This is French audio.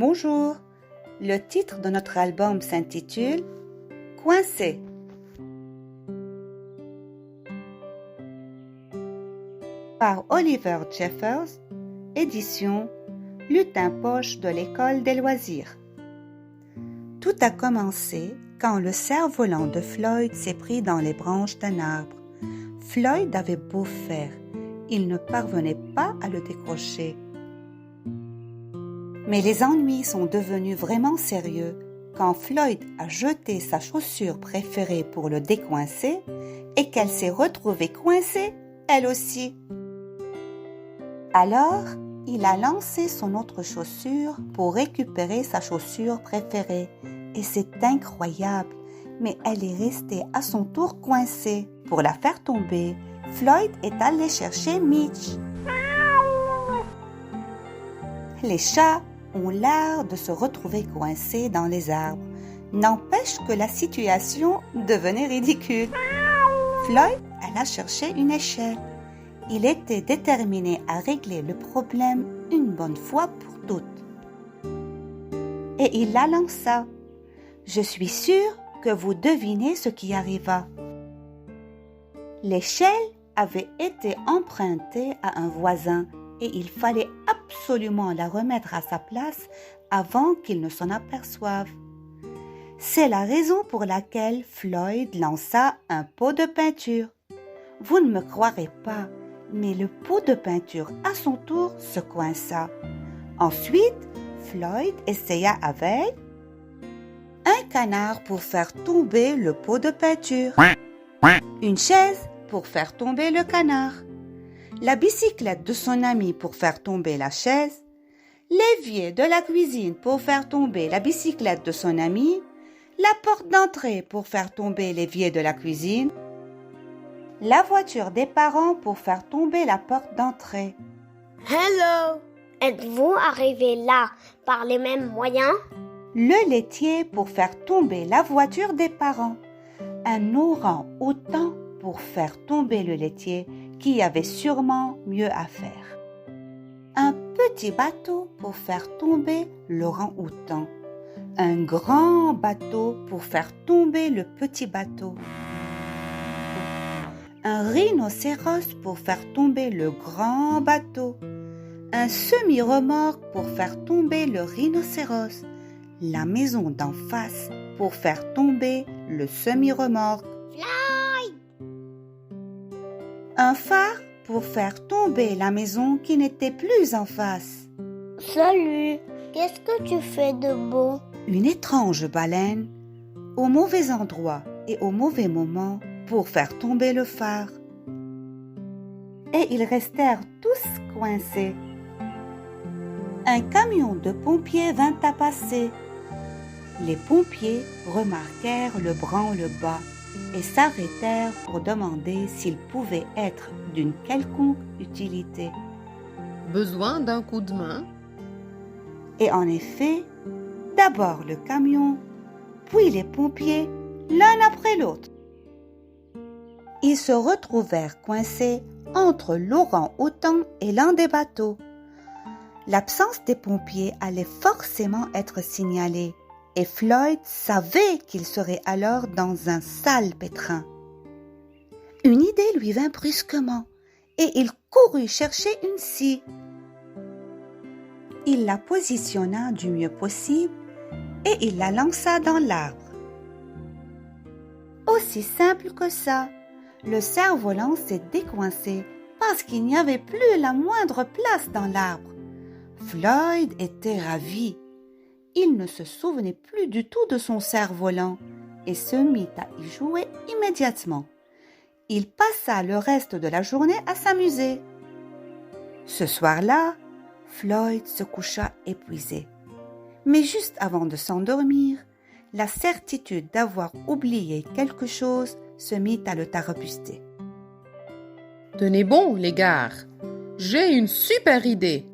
Bonjour, le titre de notre album s'intitule « Coincé ». Par Oliver Jeffers, édition Lutin Poche de l'École des loisirs. Tout a commencé quand le cerf-volant de Floyd s'est pris dans les branches d'un arbre. Floyd avait beau faire, il ne parvenait pas à le décrocher. Mais les ennuis sont devenus vraiment sérieux quand Floyd a jeté sa chaussure préférée pour le décoincer et qu'elle s'est retrouvée coincée, elle aussi. Alors, il a lancé son autre chaussure pour récupérer sa chaussure préférée. Et c'est incroyable, mais elle est restée à son tour coincée. Pour la faire tomber, Floyd est allé chercher Mitch. Les chats ont l'air de se retrouver coincés dans les arbres. N'empêche que la situation devenait ridicule. Floyd alla chercher une échelle. Il était déterminé à régler le problème une bonne fois pour toutes. Et il la lança. Je suis sûre que vous devinez ce qui arriva. L'échelle avait été empruntée à un voisin et il fallait absolument la remettre à sa place avant qu'il ne s'en aperçoive. C'est la raison pour laquelle Floyd lança un pot de peinture. Vous ne me croirez pas, mais le pot de peinture à son tour se coinça. Ensuite, Floyd essaya avec un canard pour faire tomber le pot de peinture, une chaise pour faire tomber le canard, la bicyclette de son ami pour faire tomber la chaise, l'évier de la cuisine pour faire tomber la bicyclette de son ami, la porte d'entrée pour faire tomber l'évier de la cuisine, la voiture des parents pour faire tomber la porte d'entrée. Hello! Êtes-vous arrivé là par les mêmes moyens? Le laitier pour faire tomber la voiture des parents. Un orang-outan pour faire tomber le laitier qui avait sûrement mieux à faire. Un petit bateau pour faire tomber l'orang-outan. Un grand bateau pour faire tomber le petit bateau. Un rhinocéros pour faire tomber le grand bateau. Un semi-remorque pour faire tomber le rhinocéros. La maison d'en face pour faire tomber le semi-remorque. Fly! Un phare pour faire tomber la maison qui n'était plus en face. Salut! Qu'est-ce que tu fais de beau? Une étrange baleine au mauvais endroit et au mauvais moment pour faire tomber le phare. Et ils restèrent tous coincés. Un camion de pompiers vint à passer. Les pompiers remarquèrent le branle-bas et s'arrêtèrent pour demander s'il pouvait être d'une quelconque utilité. Besoin d'un coup de main? Et en effet, d'abord le camion, puis les pompiers, l'un après l'autre. Ils se retrouvèrent coincés entre l'orang-outan et l'un des bateaux. L'absence des pompiers allait forcément être signalée. Et Floyd savait qu'il serait alors dans un sale pétrin. Une idée lui vint brusquement et il courut chercher une scie. Il la positionna du mieux possible et il la lança dans l'arbre. Aussi simple que ça, le cerf-volant s'est décoincé parce qu'il n'y avait plus la moindre place dans l'arbre. Floyd était ravi. Il ne se souvenait plus du tout de son cerf-volant et se mit à y jouer immédiatement. Il passa le reste de la journée à s'amuser. Ce soir-là, Floyd se coucha épuisé. Mais juste avant de s'endormir, la certitude d'avoir oublié quelque chose se mit à le tarabuster. Tenez bon, les gars, j'ai une super idée.